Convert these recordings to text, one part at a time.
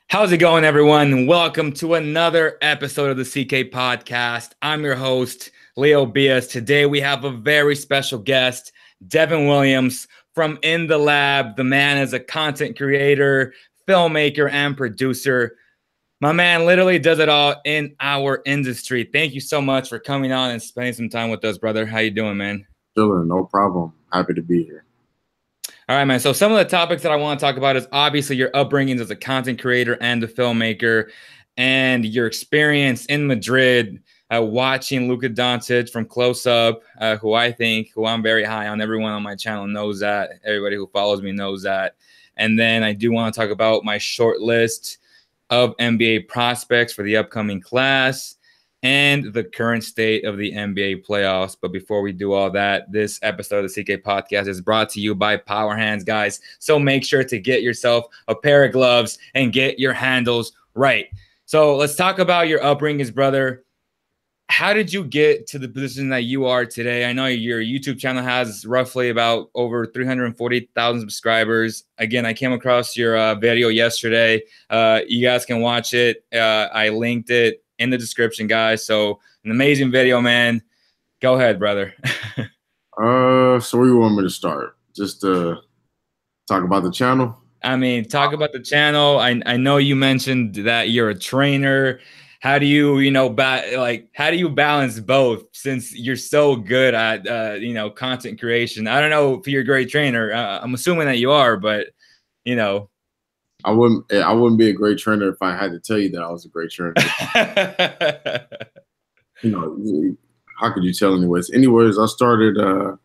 How's it going, everyone? Welcome to another episode of the CK Podcast. I'm your host, Leo Bias. Today we have a very special guest, Devin Williams from In the Lab. The man is a content creator, filmmaker, and producer. My man literally does it all in our industry. Thank you so much for coming on and spending some time with us, brother. How you doing, man? Chilling, no problem. Happy to be here. All right, man. So some of the topics that I want to talk about is obviously your upbringings as a content creator and a filmmaker, and your experience in Madrid, watching Luka Doncic from close up, who I'm very high on. Everyone on my channel knows that. Everybody who follows me knows that. And then I do want to talk about my short list of NBA prospects for the upcoming class and the current state of the NBA playoffs. But before we do all that, this episode of the CK Podcast is brought to you by PowerHandz, guys. So make sure to get yourself a pair of gloves and get your handles right. So let's talk about your upbringings, brother. How did you get to the position that you are today? I know your YouTube channel has roughly about over 340,000 subscribers. Again, I came across your video yesterday. You guys can watch it. I linked it in the description, guys. So an amazing video, man. Go ahead, brother. So where you want me to start? Just to talk about the channel? I mean, talk about the channel. I know you mentioned that you're a trainer. How do you, how do you balance both since you're so good at, content creation? I don't know if you're a great trainer. I'm assuming that you are, but, I wouldn't be a great trainer if I had to tell you that I was a great trainer. How could you tell anyways? Anyways, I started on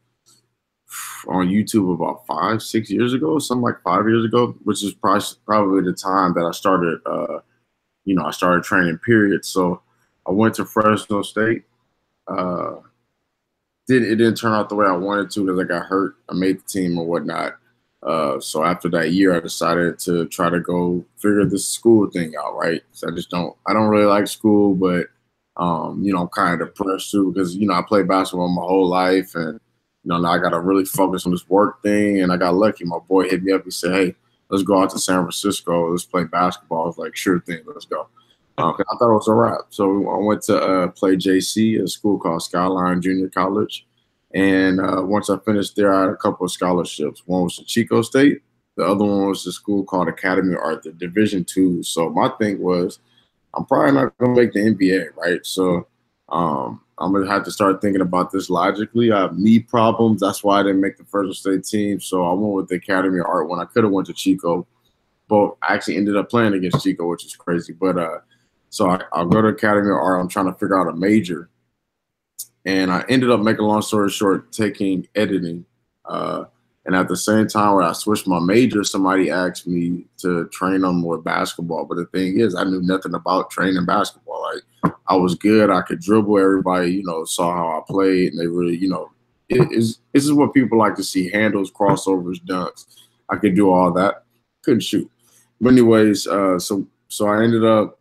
YouTube about 5-6 years ago, something like 5 years ago, which is probably the time that I started, I started training, period. So I went to Fresno State. It didn't turn out the way I wanted to because I got hurt. I made the team and whatnot. So after that year, I decided to try to go figure this school thing out, right? So I don't really like school, but, I'm kind of depressed too because, I played basketball my whole life and, now I got to really focus on this work thing. And I got lucky. My boy hit me up. He said, hey, let's go out to San Francisco. Let's play basketball. I was like, sure thing, let's go. I thought it was a wrap. So I went to play JC, a school called Skyline Junior College. And once I finished there, I had a couple of scholarships. One was to Chico State. The other one was a school called Academy of Art, the Division II. So my thing was, I'm probably not going to make the NBA, right? So I'm going to have to start thinking about this logically. I have knee problems. That's why I didn't make the Fresno State team. So I went with the Academy of Art when I could have went to Chico. But I actually ended up playing against Chico, which is crazy. But so I'll go to Academy of Art. I'm trying to figure out a major. And I ended up, making a long story short, taking editing. And at the same time where I switched my major, somebody asked me to train them with basketball. But the thing is, I knew nothing about training basketball. Like, I was good. I could dribble. Everybody, saw how I played. And they really, this is what people like to see: handles, crossovers, dunks. I could do all that. Couldn't shoot. But anyways, so I ended up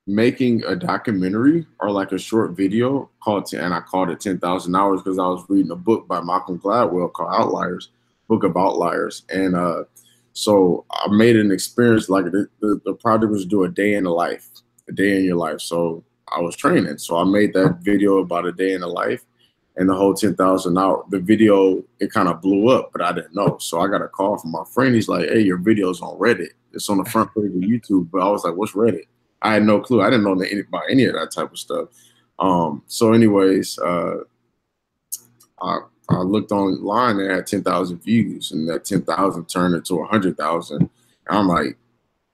making a documentary or like a short video and I called it 10,000 Hours because I was reading a book by Malcolm Gladwell called Outliers, Book of Outliers. And so I made an experience like the project was to do a day in your life. So I was training. So I made that video about a day in the life and the whole 10,000 hours. The video, it kind of blew up, but I didn't know. So I got a call from my friend. He's like, hey, your video's on Reddit. It's on the front page of YouTube. But I was like, what's Reddit? I had no clue. I didn't know about any of that type of stuff. So anyways, I looked online and it had 10,000 views, and that 10,000 turned into 100,000. And I'm like,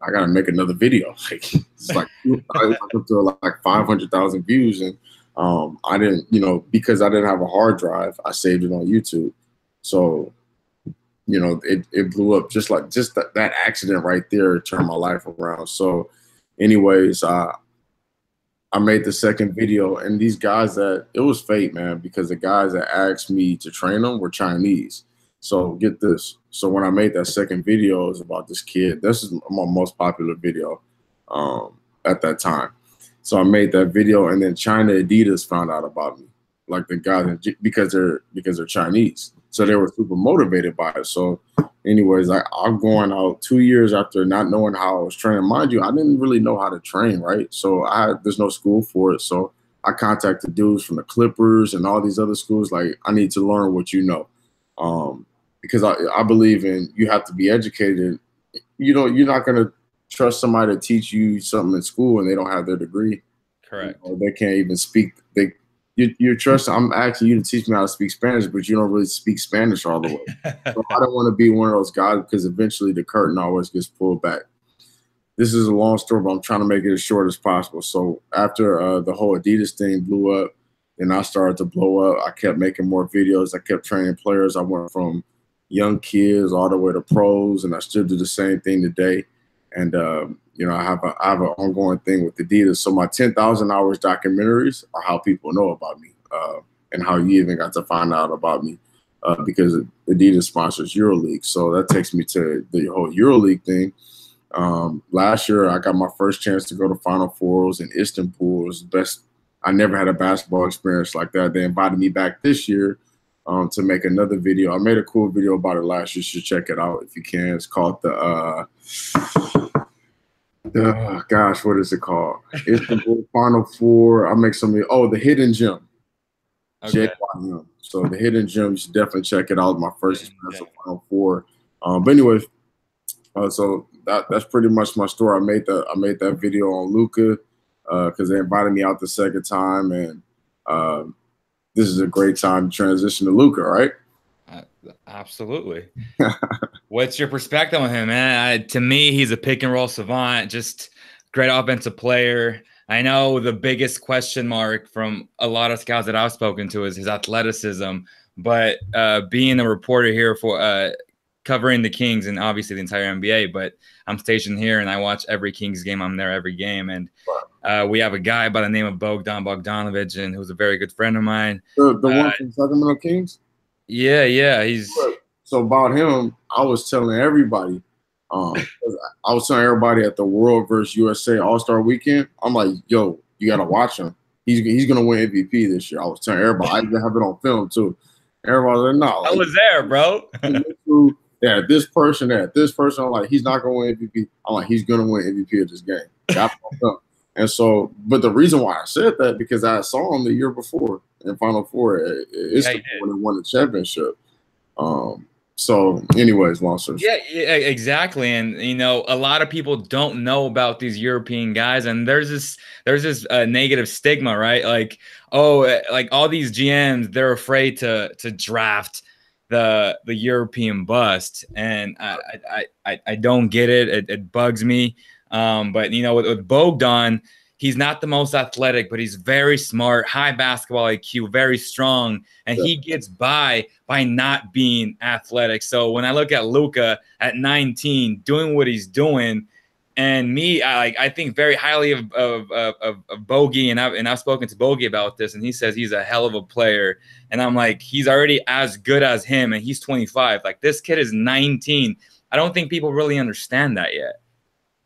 I got to make another video. Like, it's like I up to like 500,000 views. And I didn't, because I didn't have a hard drive, I saved it on YouTube. So, it blew up just that accident right there turned my life around. So anyways, I made the second video, and these guys it was fate, man, because the guys that asked me to train them were Chinese. So get this. So when I made that second video, it was about this kid. This is my most popular video at that time. So I made that video, and then China Adidas found out about me. like the guys because they're Chinese. So they were super motivated by it. So anyways, I'm going out 2 years after not knowing how I was training. Mind you, I didn't really know how to train, right? So there's no school for it. So I contacted dudes from the Clippers and all these other schools. Like, I need to learn what you know. Because I believe in you have to be educated. You're not going to trust somebody to teach you something in school and they don't have their degree. Correct. They can't even speak. You're trusting. I'm asking you to teach me how to speak Spanish, but you don't really speak Spanish all the way. So I don't want to be one of those guys because eventually the curtain always gets pulled back. This is a long story, but I'm trying to make it as short as possible. So after the whole Adidas thing blew up, and I started to blow up, I kept making more videos. I kept training players. I went from young kids all the way to pros, and I still do the same thing today. And I have an ongoing thing with Adidas. So my 10,000 hours documentaries are how people know about me, and how you even got to find out about me, because Adidas sponsors EuroLeague. So that takes me to the whole EuroLeague thing. Last year, I got my first chance to go to Final Fours in Istanbul. It was the best. I never had a basketball experience like that. They invited me back this year to make another video. I made a cool video about it last year. You should check it out if you can. It's called gosh, what is it called? Istanbul Final Four. I make the Hidden Gem. Okay. JYM. So the Hidden Gem, you should definitely check it out. My first experience of Final Four. But anyway, so that's pretty much my story. I made that video on Luka because they invited me out the second time, and this is a great time to transition to Luka, right? Absolutely. What's your perspective on him, man? To me, he's a pick and roll savant, just great offensive player. I know the biggest question mark from a lot of scouts that I've spoken to is his athleticism, but being a reporter here for covering the Kings and obviously the entire NBA, but I'm stationed here and I watch every Kings game. I'm there every game. And we have a guy by the name of Bogdan Bogdanovic, and who's a very good friend of mine. The one from Sacramento Kings? Yeah. So about him, I was telling everybody. I was telling everybody at the World vs. USA All-Star Weekend. I'm like, yo, you got to watch him. He's going to win MVP this year. I was telling everybody. I even have it on film, too. Everybody was like, no. I was there, bro. Yeah, this person. I'm like, he's not going to win MVP. I'm like, he's going to win MVP of this game. Got it on film. And so, but the reason why I said that, because I saw him the year before in Final Four. It's when he won the championship. So anyways, long story. Yeah, exactly. And, a lot of people don't know about these European guys. And there's this negative stigma, right? Like, like all these GMs, they're afraid to draft the European bust. And I don't get it. It bugs me. But, with Bogdan, he's not the most athletic, but he's very smart, high basketball IQ, very strong, and he gets by not being athletic. So when I look at Luka at 19 doing what he's doing, and I think very highly of Bogey, and I've spoken to Bogey about this, and he says he's a hell of a player, and I'm like, he's already as good as him, and he's 25. Like, this kid is 19. I don't think people really understand that yet.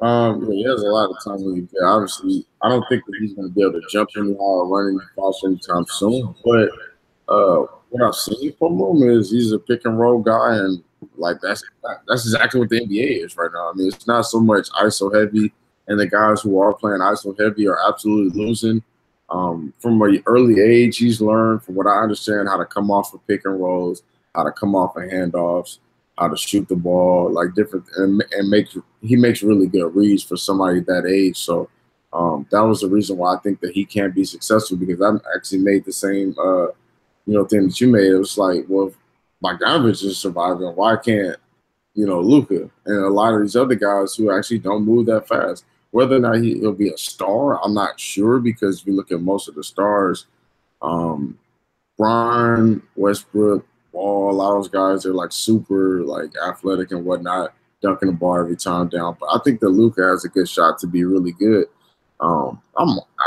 There's a lot of times when you get, obviously, I don't think that he's going to be able to jump any high or run any fast anytime soon. But what I've seen from him is he's a pick and roll guy, and like that's exactly what the NBA is right now. I mean, it's not so much ISO heavy, and the guys who are playing ISO heavy are absolutely losing. From an early age, he's learned, from what I understand, how to come off of pick and rolls, how to come off of handoffs, how to shoot the ball, like different, and he makes really good reads for somebody that age. So that was the reason why I think that he can't be successful, because I actually made the same thing that you made. It was like, well, if Bogdanovic is surviving, why can't Luka and a lot of these other guys who actually don't move that fast? Whether or not he'll be a star, I'm not sure, because if you look at most of the stars, Brian, Westbrook, Ball, a lot of those guys are like super like athletic and whatnot, dunking the ball every time down. But I think that Luka has a good shot to be really good. I'm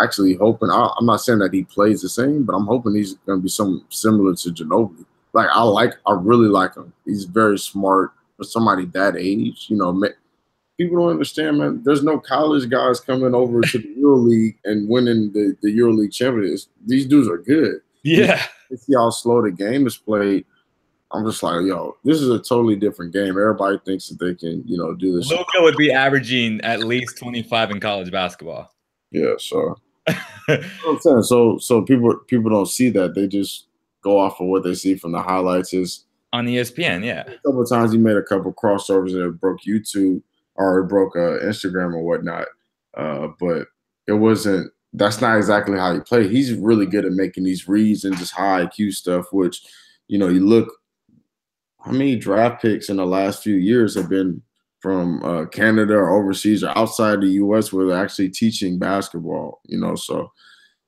actually hoping. I'm not saying that he plays the same, but I'm hoping he's going to be something similar to Ginobili. Like, I really like him. He's very smart for somebody that age. People don't understand, man. There's no college guys coming over to the EuroLeague and winning the EuroLeague championships. These dudes are good. Yeah. you see how slow the game is played. I'm just like, yo, this is a totally different game. Everybody thinks that they can, do this. Luka would be averaging at least 25 in college basketball. Yeah, so I'm saying, so people don't see that. They just go off of what they see from the highlights. Is on ESPN, yeah. A couple of times he made a couple crossovers and it broke YouTube or it broke Instagram or whatnot. But it wasn't. That's not exactly how he played. He's really good at making these reads and just high IQ stuff. Which, you look. How many draft picks in the last few years have been from Canada or overseas or outside the U.S. where they're actually teaching basketball? So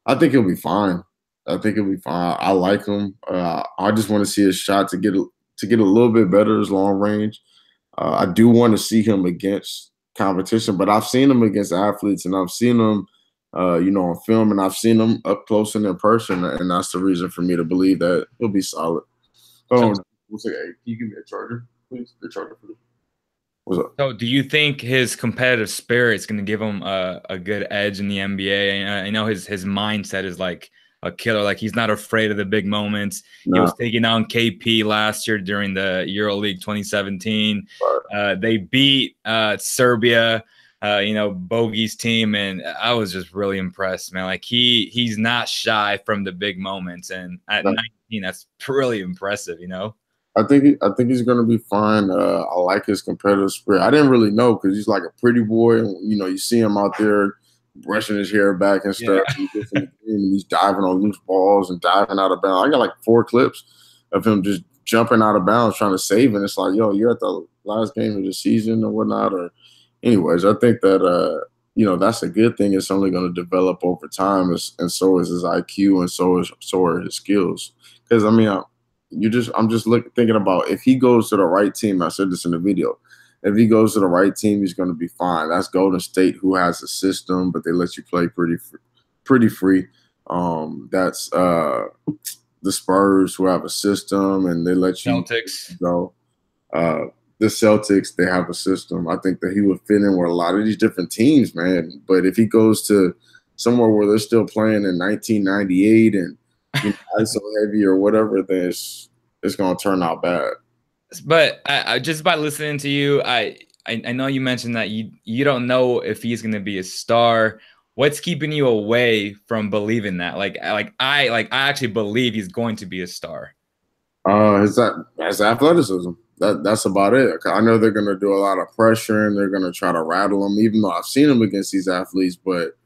I think he'll be fine. I like him. I just want to see his shot to get a little bit better, his long range. I do want to see him against competition, but I've seen him against athletes, and I've seen him, on film, and I've seen him up close and in person, and that's the reason for me to believe that he'll be solid. We'll say, hey, can you give me a charger, please? The charger, please. What's up? So, do you think his competitive spirit is going to give him a good edge in the NBA? I know his mindset is like a killer. Like, he's not afraid of the big moments. No. He was taking on KP last year during the EuroLeague 2017. Right. They beat Serbia, Bogey's team, and I was just really impressed, man. Like, he's not shy from the big moments, and at 19, that's really impressive, I think he's gonna be fine. I like his competitive spirit. I didn't really know because he's like a pretty boy, and you see him out there brushing his hair back and stuff. Yeah. He's diving on loose balls and diving out of bounds. I got like 4 clips of him just jumping out of bounds trying to save, and it's like, yo, you're at the last game of the season or whatnot. Or, anyways, I think that that's a good thing. It's only going to develop over time, and so is his IQ, and so are his skills. Because I'm just thinking about if he goes to the right team. I said this in the video. If he goes to the right team, he's going to be fine. That's Golden State, who has a system, but they let you play pretty free. That's the Spurs, who have a system, and they let you go. The Celtics, they have a system. I think that he would fit in with a lot of these different teams, man. But if he goes to somewhere where they're still playing in 1998 and ISO heavy or whatever, then it's going to turn out bad. But I just by listening to you, I know you mentioned that you don't know if he's going to be a star. What's keeping you away from believing that? I actually believe he's going to be a star. It's athleticism. That's about it. I know they're going to do a lot of pressure and they're going to try to rattle him, even though I've seen him against these athletes. But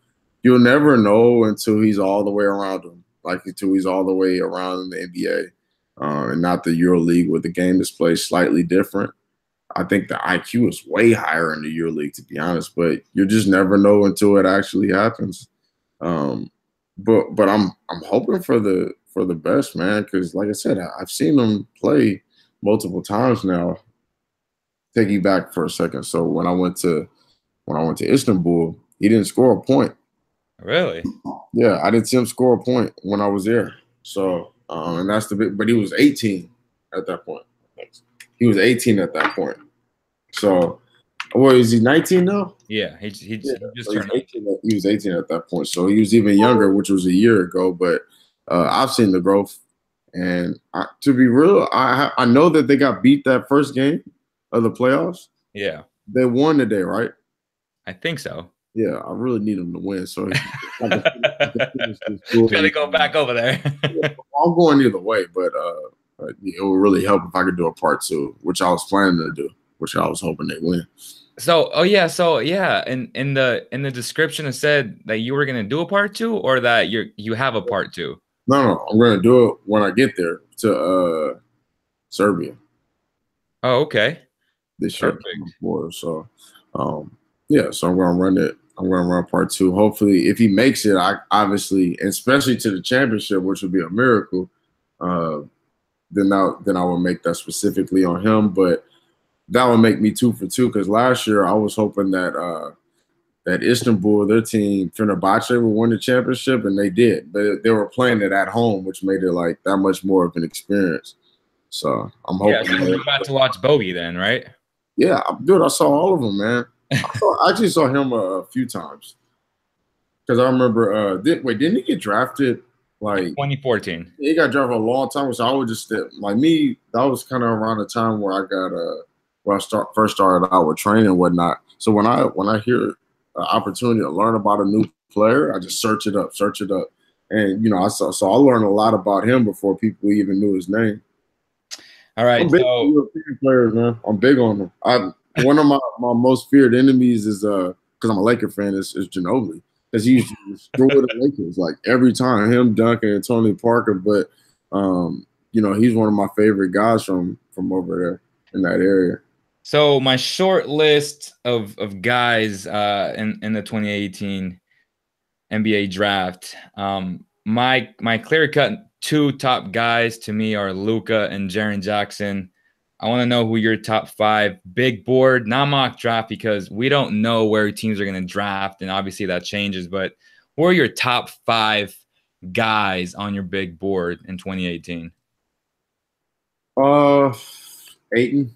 you'll never know until he's all the way around them, until he's all the way around in the NBA. And not the EuroLeague, where the game is played slightly different. I think the IQ is way higher in the EuroLeague, to be honest, but you just never know until it actually happens. But I'm hoping for the best, man, because like I said, I've seen him play multiple times now. Take you back for a second. So when I went to Istanbul, he didn't score a point. Really? Yeah, I didn't see him score a point when I was there. So. And that's the big, but he was 18 at that point. He was 18 at that point. So, is he 19 now? Yeah, he just turned 18. He was 18 at that point. So he was even younger, which was a year ago. But I've seen the growth. And to be real, I know that they got beat that first game of the playoffs. Yeah. They won today, right? I think so. Yeah, I really need him to win. So gotta go back over there. I'm going either way, but it would really help if I could do a part 2, which I was planning to do, which I was hoping they'd win. So, and in the description it said that you were gonna do a part 2, or that you have a part 2. No, I'm gonna do it when I get there to Serbia. Oh, okay. This year, so yeah, so I'm gonna run it. I'm going to run part 2. Hopefully, if he makes it, obviously, especially to the championship, which would be a miracle, then I will make that specifically on him. But that would make me 2 for 2, because last year I was hoping that that Istanbul, their team, Fenerbahce, would win the championship, and they did. But they were playing it at home, which made it like that much more of an experience. So I'm hoping. Yeah, so you're about to watch Bogey then, right? Yeah, dude, I saw all of them, man. I actually saw him a few times, because I remember. Didn't he get drafted? Like 2014. he got drafted a long time ago, so I would just like me. That was kind of around the time where I got where I first started out with training and whatnot. So when I hear an opportunity to learn about a new player, I just search it up, and so I learned a lot about him before people even knew his name. All right, I'm big on so European players, man. I'm big on them. One of my most feared enemies is because I'm a Laker fan is Ginobili, because he used to destroy the Lakers like every time, him, Duncan, and Tony Parker. But he's one of my favorite guys from over there in that area. so my short list of guys in the 2018 NBA draft. My clear cut two top guys to me are Luka and Jaren Jackson. I want to know who your top five big board, not mock draft, because we don't know where teams are going to draft, and obviously that changes. But who are your top five guys on your big board in 2018? Aiton.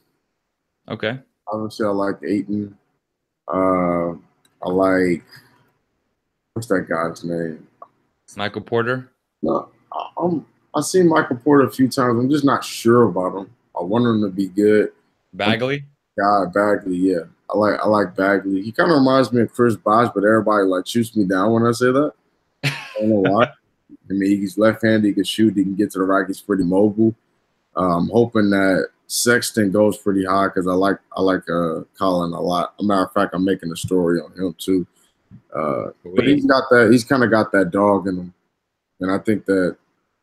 Okay. Obviously, I like Aiton. I like, what's that guy's name? Michael Porter. No, I've seen Michael Porter a few times. I'm just not sure about him. I want him to be good. Bagley. Bagley, yeah. I like Bagley. He kind of reminds me of Chris Bosh, but everybody like shoots me down when I say that. I don't know why. I mean, he's left-handed. He can shoot. He can get to the rack. He's pretty mobile. I'm hoping that Sexton goes pretty high because I like Colin a lot. As a matter of fact, I'm making a story on him too. But he's kind of got that dog in him, and I think that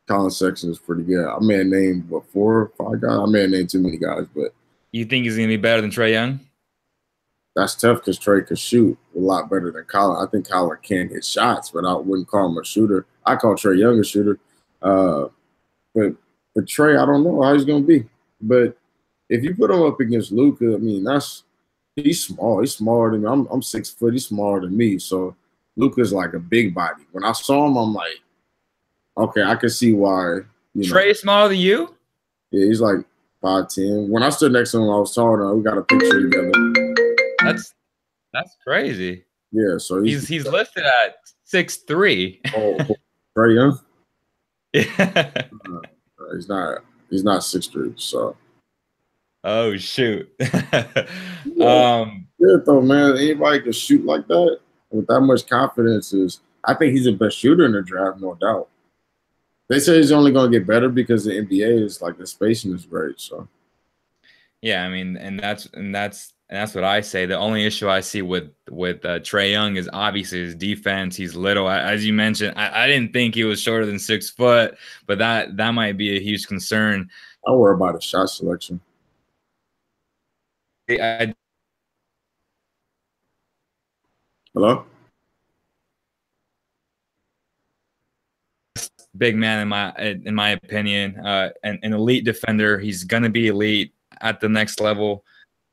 Colin Sexton is pretty good. I may have named 4 or 5 guys. I may have named too many guys, but You think he's going to be better than Trae Young? that's tough because Trae could shoot a lot better than Colin. I think Colin can hit shots, but I wouldn't call him a shooter. I call Trae Young a shooter. But Trae, I don't know how he's going to be. But if you put him up against Luka, I mean, he's small. He's smaller than me. I'm 6 foot. He's smaller than me. So Luka's like a big body. When I saw him, I'm like, okay, I can see why. Trae is smaller than you? Yeah, he's like 5'10". When I stood next to him, I was taller. We got a picture together. That's crazy. Yeah, so he's listed at 6'3". Oh, Trae Young? Yeah. He's not 6'3", so. Oh shoot. Yeah, though, man. Anybody can shoot like that with that much confidence I think he's the best shooter in the draft, no doubt. They say he's only going to get better because the NBA is like the spacing is great. So. Yeah, I mean, and that's what I say. The only issue I see with Trae Young is obviously his defense. He's little, as you mentioned. I didn't think he was shorter than 6 foot, but that might be a huge concern. I worry about his shot selection. Hello? Big man in my opinion, an elite defender. He's gonna be elite at the next level.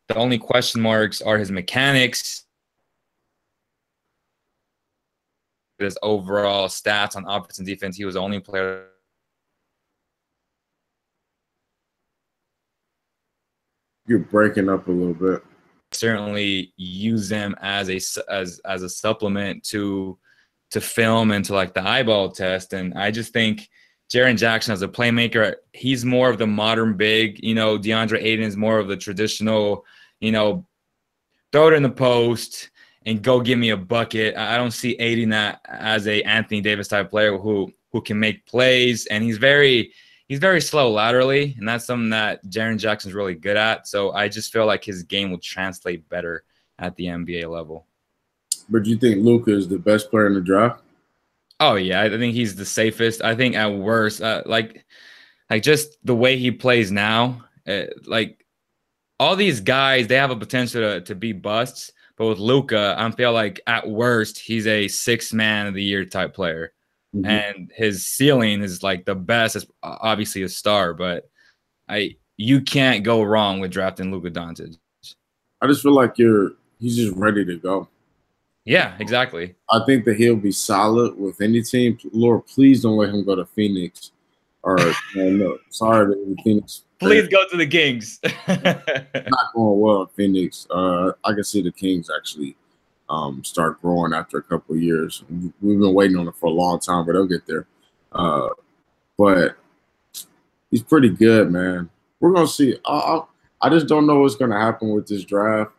The only question marks are his mechanics, his overall stats on offense and defense. He was the only player. You're breaking up a little bit. Certainly use them as a supplement to film and to like the eyeball test. And I just think Jaren Jackson as a playmaker, he's more of the modern big. DeAndre Ayton is more of the traditional, throw it in the post and go give me a bucket. I don't see Ayton that as a Anthony Davis type player who can make plays, and he's very slow laterally, and that's something that Jaren Jackson's really good at. So I just feel like his game will translate better at the NBA level. But you think Luka is the best player in the draft? Oh yeah, I think he's the safest. I think at worst, like just the way he plays now, like all these guys, they have a potential to be busts. But with Luka, I feel like at worst, he's a 6th man of the year type player. Mm-hmm. And his ceiling is like the best. It's obviously a star, but you can't go wrong with drafting Luka Doncic. I just feel like he's just ready to go. Yeah, exactly. I think that he'll be solid with any team. Lord, please don't let him go to Phoenix. Or no, sorry to Phoenix. Please go to the Kings. Not going well at Phoenix. I can see the Kings actually start growing after a couple of years. We've been waiting on it for a long time, but they'll get there. Uh, but he's pretty good, man. We're gonna see. I just don't know what's gonna happen with this draft.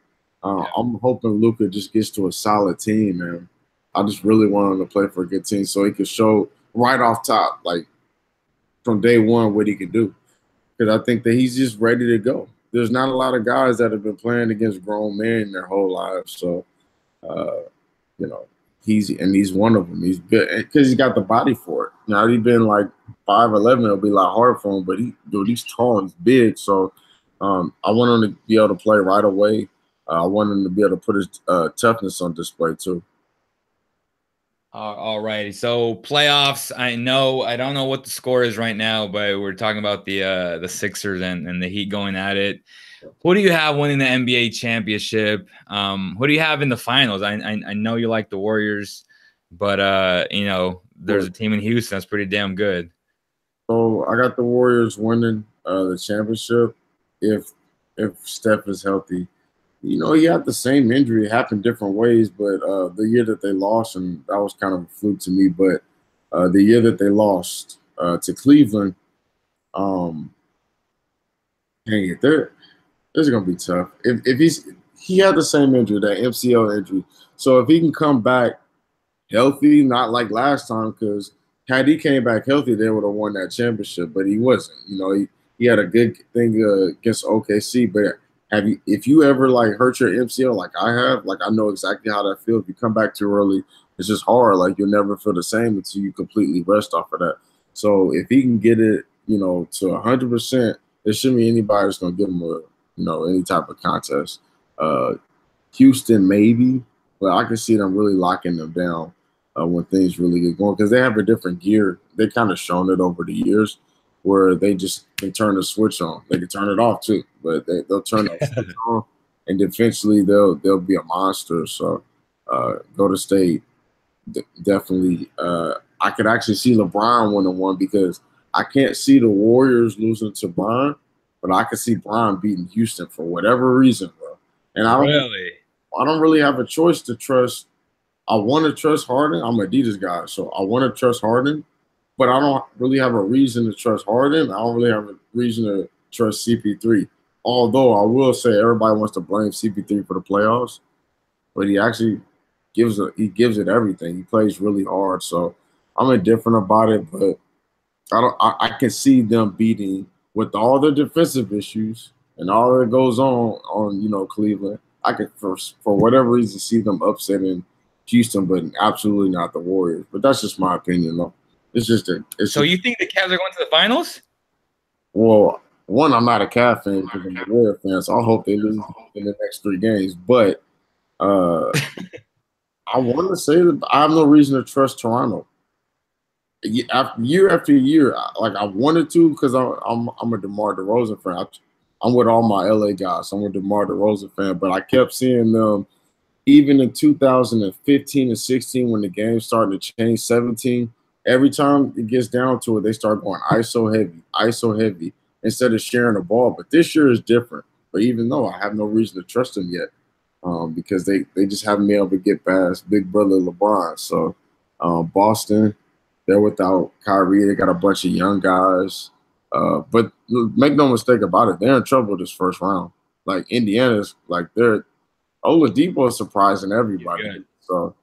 I'm hoping Luka just gets to a solid team, man. I just really want him to play for a good team so he can show right off top, like from day one, what he can do. Because I think that he's just ready to go. There's not a lot of guys that have been playing against grown men their whole lives, so uh, you know he's one of them. He's good because he's got the body for it. Now he's been like 5'11", it'll be a lot hard for him, but he's tall, he's big, so I want him to be able to play right away. I want him to be able to put his toughness on display too. All righty. So playoffs, I don't know what the score is right now, but we're talking about the Sixers and the Heat going at it. Who do you have winning the NBA championship? Who do you have in the finals? I know you like the Warriors, but there's a team in Houston that's pretty damn good. So I got the Warriors winning the championship if Steph is healthy. He had the same injury. It happened different ways, but the year that they lost, and that was kind of a fluke to me, but the year that they lost to Cleveland, dang it, this is going to be tough. If he had the same injury, that MCL injury, so if he can come back healthy, not like last time, because had he came back healthy, they would have won that championship, but he wasn't. He had a good thing against OKC, but if you ever like hurt your MCL like I have, like I know exactly how that feels. If you come back too early, it's just hard. Like you'll never feel the same until you completely rest off of that. So if he can get it, to 100%, there shouldn't be anybody that's gonna give him any type of contest. Houston maybe, but I can see them really locking them down when things really get going because they have a different gear. They kind of shown it over the years, where they just can turn the switch on. They can turn it off too, but they'll turn the switch on, and eventually they'll be a monster. So Golden State definitely. I could actually see LeBron winning one because I can't see the Warriors losing to Bron, but I could see Bron beating Houston for whatever reason, bro. And I don't really have a choice to trust. I want to trust Harden. I'm an Adidas guy, so I want to trust Harden. But I don't really have a reason to trust Harden. I don't really have a reason to trust CP3. Although I will say everybody wants to blame CP3 for the playoffs, but he actually gives it everything. He plays really hard, so I'm indifferent about it. But I can see them beating with all the defensive issues and all that goes on Cleveland. I could for whatever reason see them upsetting Houston, but absolutely not the Warriors. But that's just my opinion, though. So you think the Cavs are going to the finals? Well, one, I'm not a Cavs fan because I'm a Warriors fan, so I hope they lose in the next 3 games. But I want to say that I have no reason to trust Toronto. Year after year, I wanted to because I'm a DeMar DeRozan fan. I'm with all my LA guys. I'm a DeMar DeRozan fan, but I kept seeing them even in 2015 and 16 when the game started to change, 17. Every time it gets down to it, they start going ISO heavy, instead of sharing the ball. But this year is different. But even though I have no reason to trust them yet, because they just haven't been able to get past Big Brother LeBron. So Boston, they're without Kyrie. They got a bunch of young guys. But make no mistake about it, they're in trouble this first round. Like Indiana's, Oladipo is surprising everybody. So,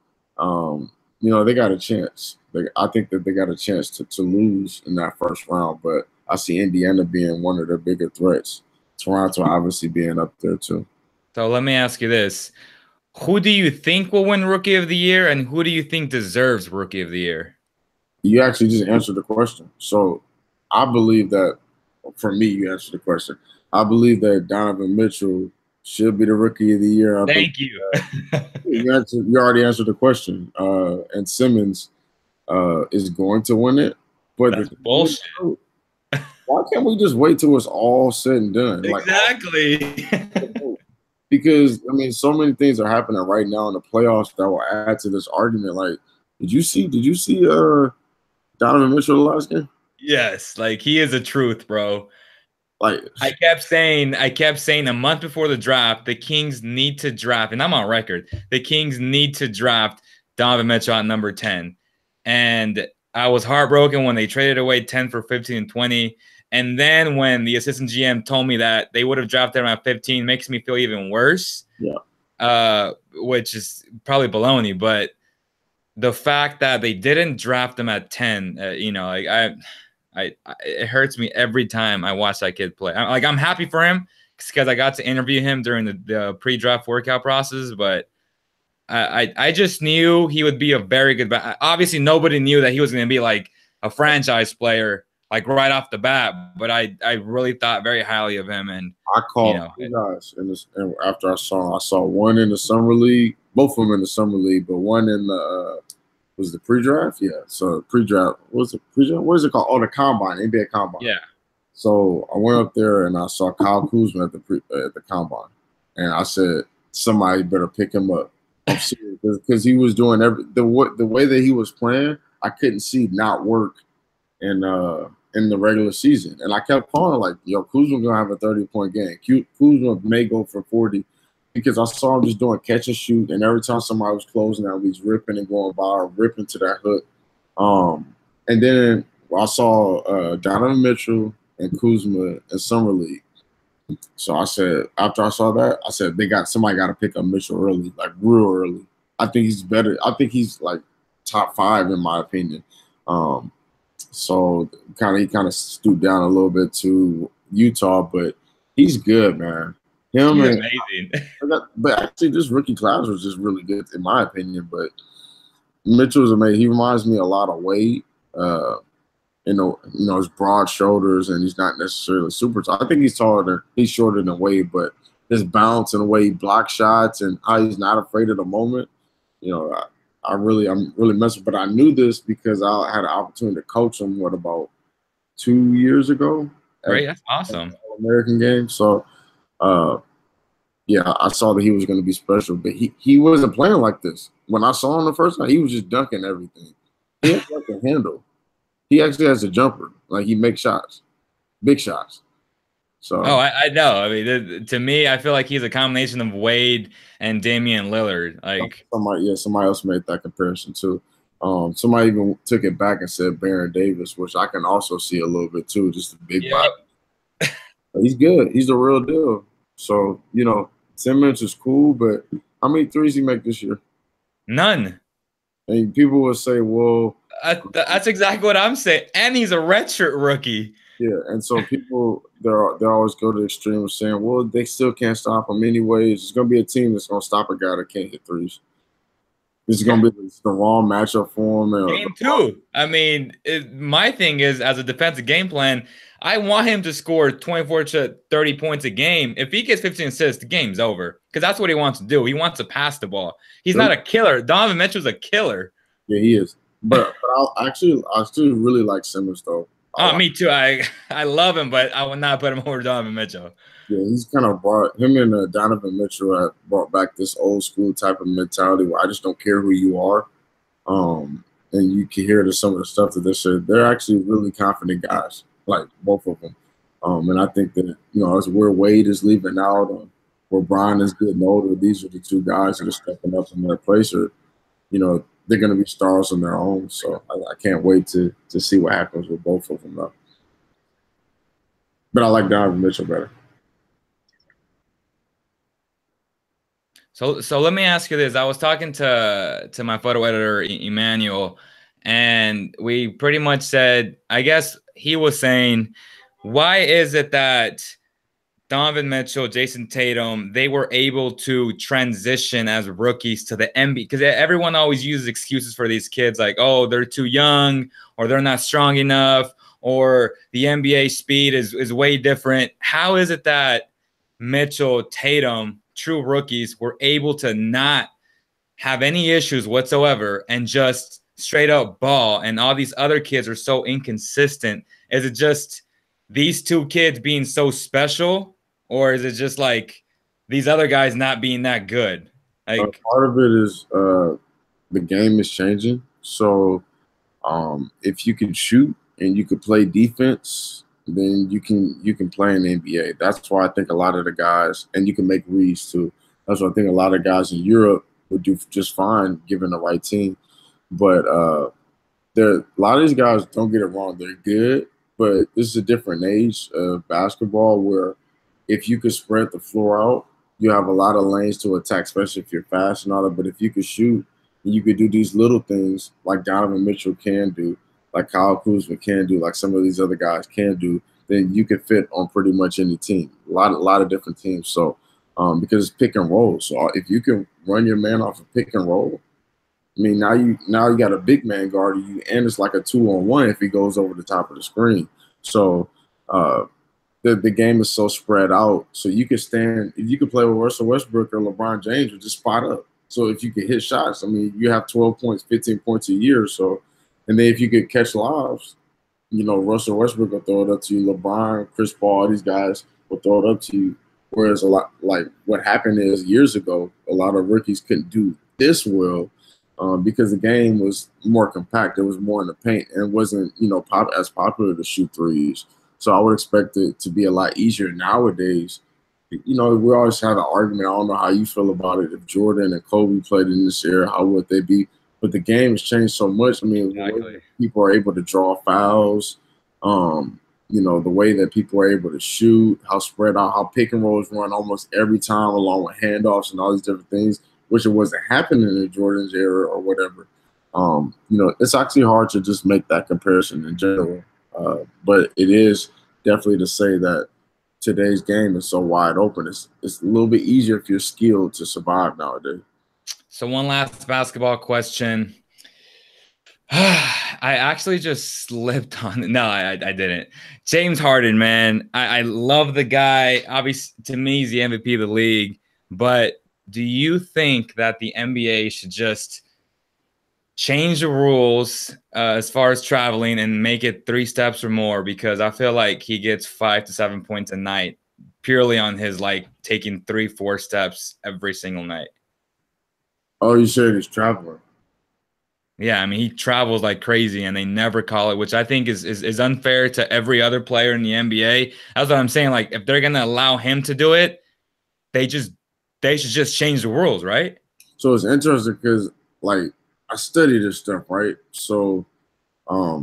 they got a chance. I think that they got a chance to lose in that first round, but I see Indiana being one of their bigger threats. Toronto obviously being up there too. So let me ask you this. Who do you think will win Rookie of the Year, and who do you think deserves Rookie of the Year? You actually just answered the question. So I believe that, for me, you answered the question. I believe that Donovan Mitchell should be the Rookie of the Year. Thank you. You already answered the question. And Simmons is going to win it. But that's bullshit. Why can't we just wait till it's all said and done? Exactly. Because, so many things are happening right now in the playoffs that will add to this argument. Did you see Donovan Mitchell last game? Yes, he is a truth, bro. I kept saying a month before the draft, the Kings need to draft, and I'm on record, the Kings need to draft Donovan Mitchell at number 10. And I was heartbroken when they traded away 10 for 15 and 20. And then when the assistant GM told me that they would have drafted him at 15, makes me feel even worse. Yeah. Which is probably baloney. But the fact that they didn't draft him at 10, you know, like it hurts me every time I watch that kid play. I'm happy for him because I got to interview him during the pre-draft workout process, but I just knew he would be a very good back. Obviously, nobody knew that he was going to be like a franchise player, like right off the bat. But I really thought very highly of him. And I called two guys and after I saw one in the summer league, both of them in the summer league, but one in the was the pre-draft. Yeah, so pre-draft. What's it pre-draft? What is it called? Oh, the combine, NBA combine. Yeah. So I went up there and I saw Kyle Kuzma at the combine, and I said somebody better pick him up. I'm serious because he was doing the way that he was playing. I couldn't see not work in the regular season, and I kept calling like, "Yo, Kuzma gonna have a 30-point game. Kuzma may go for 40." Because I saw him just doing catch and shoot, and every time somebody was closing out, he's ripping and going by or ripping to that hook. And then I saw Donovan Mitchell and Kuzma in summer league. So I said, after I saw that, I said somebody got to pick up Mitchell early, like real early. I think he's better. I think he's like top 5 in my opinion. So he kind of stooped down a little bit to Utah, but he's good, man. He's amazing. But actually, this rookie class was just really good in my opinion. But Mitchell's amazing. He reminds me a lot of Wade. His broad shoulders, and he's not necessarily super tall. I think he's shorter than Wade, but his bounce and the way he blocks shots and how he's not afraid of the moment. You know, I'm really messing. But I knew this because I had an opportunity to coach him. What, about 2 years ago? Great, that's awesome. American game. So, yeah, I saw that he was going to be special, but he wasn't playing like this. When I saw him the first time, he was just dunking everything. He has like a handle. He actually has a jumper. Like, he makes shots, big shots. So. Oh, I know. I mean, to me, I feel like he's a combination of Wade and Damian Lillard. Like somebody else made that comparison too. Somebody even took it back and said Baron Davis, which I can also see a little bit too. Just a big body. He's good. He's the real deal. So, you know, Simmons is cool, but how many threes he make this year? None. And people will say, well, that's exactly what I'm saying. And he's a redshirt rookie. Yeah, and so people they always go to the extreme of saying, well, they still can't stop him anyways. It's going to be a team that's going to stop a guy that can't hit threes. This is going to be the wrong matchup for him. Game 2. I mean, my thing is, as a defensive game plan, I want him to score 24 to 30 points a game. If he gets 15 assists, the game's over because that's what he wants to do. He wants to pass the ball. He's not a killer. Donovan Mitchell's a killer. Yeah, he is. But I actually really like Simmons, though. Me too. I love him, but I would not put him over Donovan Mitchell. Yeah, he's kind of brought him and Donovan Mitchell have brought back this old school type of mentality where I just don't care who you are. And you can hear some of the stuff that they said. They're actually really confident guys, like both of them. And I think that, you know, as where Wade is leaving out, where Brian is getting older, these are the two guys that are stepping up in their place, or, you know, they're going to be stars on their own. So I can't wait to see what happens with both of them, though. But I like Donovan Mitchell better. So let me ask you this. I was talking to my photo editor, Emmanuel, and we pretty much said, I guess he was saying, why is it that Donovan Mitchell, Jason Tatum, they were able to transition as rookies to the NBA? Because everyone always uses excuses for these kids like, oh, they're too young, or they're not strong enough, or the NBA speed is way different. How is it that Mitchell, Tatum, true rookies, were able to not have any issues whatsoever and just straight up ball, and all these other kids are so inconsistent? Is it just these two kids being so special? Or is it just like these other guys not being that good? Like part of it is the game is changing. So if you can shoot and you can play defense, then you can play in the NBA. That's why I think a lot of the guys, and you can make reads too. That's why I think a lot of guys in Europe would do just fine given the right team. But A lot of these guys, don't get it wrong, they're good, but this is a different age of basketball where if you could spread the floor out, you have a lot of lanes to attack, especially if you're fast and all that. But if you could shoot, and you could do these little things like Donovan Mitchell can do, like Kyle Kuzma can do, like some of these other guys can do, then you could fit on pretty much any team. A lot of different teams. So because it's pick and roll. So if you can run your man off a pick and roll, I mean, now you got a big man guarding you, and it's like a 2-on-1 if he goes over the top of the screen. So the game is so spread out. So you could stand, if you could play with Russell Westbrook or LeBron James, or just spot up. So if you could hit shots, I mean, you have 12 points, 15 points a year. So, and then if you could catch lives, you know, Russell Westbrook will throw it up to you. LeBron, Chris Paul, these guys will throw it up to you. Whereas a lot, like what happened is years ago, a lot of rookies couldn't do this well because the game was more compact. It was more in the paint, and it wasn't, you know, as popular to shoot threes. So I would expect it to be a lot easier nowadays. You know, we always had an argument. I don't know how you feel about it. If Jordan and Kobe played in this era, how would they be? But the game has changed so much. I mean, Exactly. people are able to draw fouls. You know, the way that people are able to shoot, how spread out, how pick and rolls run almost every time, along with handoffs and all these different things, which it wasn't happening in Jordan's era or whatever. You know, it's actually hard to just make that comparison in general. But it is definitely to say that today's game is so wide open. It's a little bit easier if you're skilled to survive nowadays. So one last basketball question. I actually just slipped on it. No, I didn't. James Harden, man. I love the guy. Obviously, to me, he's the MVP of the league. But do you think that the NBA should just change the rules as far as traveling and make it 3 steps or more? Because I feel like he gets 5 to 7 points a night purely on his like taking 3-4 steps every single night. Oh, you said he's traveling. Yeah, I mean, he travels like crazy and they never call it, which I think is unfair to every other player in the NBA. That's what I'm saying. Like, if they're gonna allow him to do it, they should just change the rules, right? So it's interesting because, like, I study this stuff, right? So I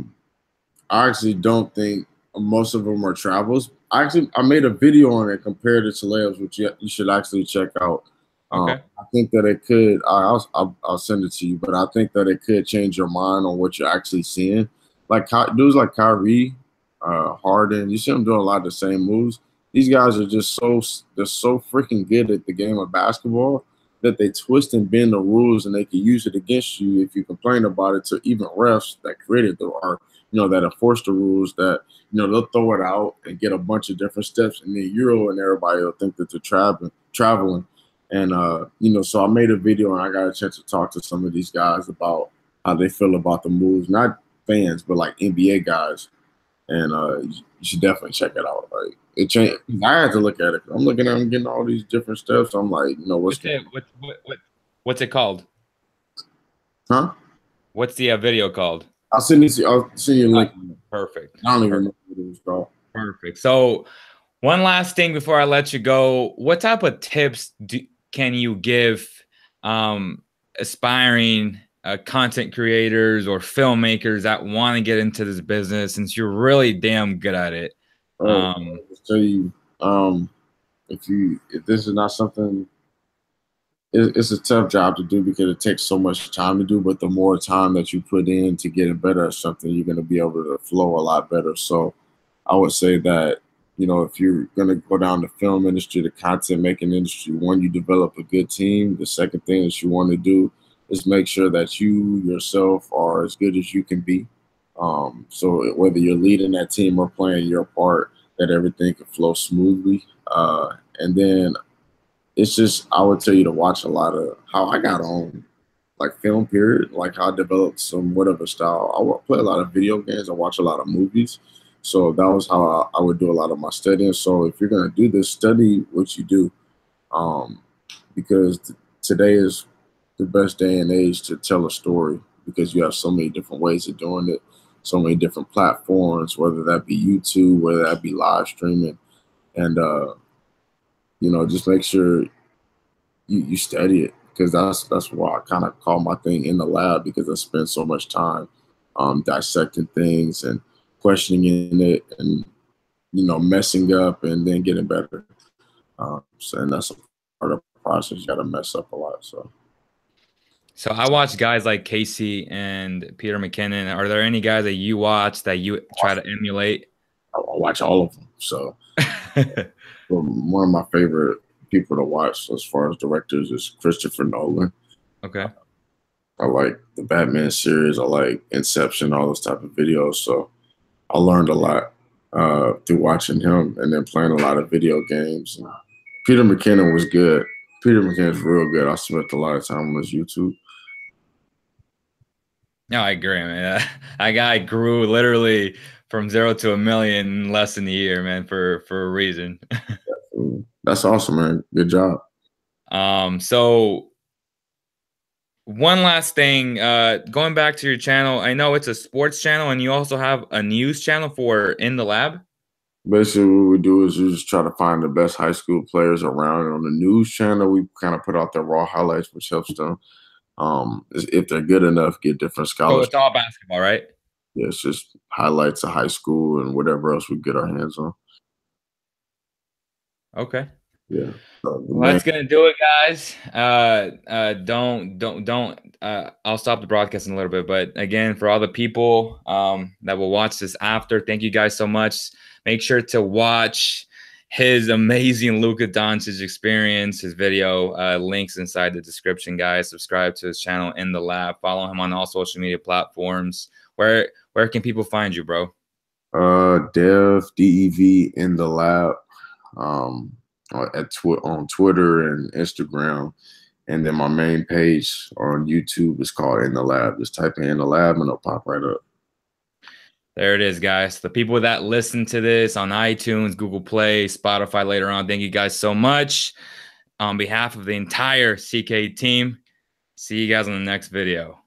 actually don't think most of them are travels. I made a video on it compared to layups, which you should actually check out. Okay. I think that it could. I'll send it to you, but I think that it could change your mind on what you're actually seeing. Like dudes like Kyrie, Harden, you see them doing a lot of the same moves. These guys are just they're so freaking good at the game of basketball that they twist and bend the rules, and they can use it against you if you complain about it to even refs that created the art, you know, that enforce the rules. That, you know, they'll throw it out and get a bunch of different steps, and then Euro and everybody will think that they're traveling. And you know, so I made a video and I got a chance to talk to some of these guys about how they feel about the moves, not fans, but like NBA guys. And you should definitely check it out. Like, it changed. I had to look at it. I'm looking at them getting all these different steps. I'm like, you know, what's it called? Huh? What's the video called? I'll send you a link. Perfect. I don't even remember what it was called. Perfect. So one last thing before I let you go, what type of tips can you give aspiring content creators or filmmakers that want to get into this business, since you're really damn good at it? I'll tell you, if this is not something, it's a tough job to do because it takes so much time to do, but the more time that you put in to getting better at something, you're going to be able to flow a lot better. So I would say that, you know, if you're going to go down the film industry, the content making industry, one, you develop a good team. The second thing that you want to do is make sure that you yourself are as good as you can be. So whether you're leading that team or playing your part, that everything can flow smoothly. And then it's just, I would tell you to watch a lot of how I got on, like, film period, like how I developed some whatever style. I play a lot of video games. I watch a lot of movies. So that was how I would do a lot of my studying. So if you're going to do this, study what you do, because today is the best day and age to tell a story, because you have so many different ways of doing it, so many different platforms, whether that be YouTube, whether that be live streaming. And, you know, just make sure you study it, because that's why I kind of call my thing in the lab, because I spend so much time dissecting things and questioning it and, messing up and then getting better. And that's a part of the process. You got to mess up a lot. So I watch guys like Casey and Peter McKinnon. Are there any guys that you watch that you try to emulate? I watch all of them. So one of my favorite people to watch as far as directors is Christopher Nolan. Okay. I like the Batman series. I like Inception, all those type of videos. So I learned a lot through watching him and then playing a lot of video games. And Peter McKinnon was good. Peter McKinnon's real good. I spent a lot of time on his YouTube. No, I agree, man. That guy grew literally from 0 to 1,000,000 in less than a year, man, for a reason. That's awesome, man. Good job. So one last thing, going back to your channel, I know it's a sports channel and you also have a news channel for In the Lab. Basically, what we do is we just try to find the best high school players around. And on the news channel, we kind of put out their raw highlights, which helps them, if they're good enough, get different scholarships. Oh, it's all basketball, right? Yeah, it's just highlights of high school and whatever else we get our hands on. Okay. Yeah. Well, that's gonna do it, guys. I'll stop the broadcast in a little bit, but again, for all the people that will watch this after, thank you guys so much. Make sure to watch his amazing Luka Doncic experience, his video, links inside the description, guys. Subscribe to his channel In the Lab. Follow him on all social media platforms. Where can people find you, bro? DEV In the Lab. On Twitter and Instagram, and then my main page on YouTube is called In the Lab. Just type in the lab and it'll pop right up. There it is, guys. The people that listen to this on iTunes, Google Play, Spotify later on, thank you guys so much. On behalf of the entire CK team, see you guys on the next video.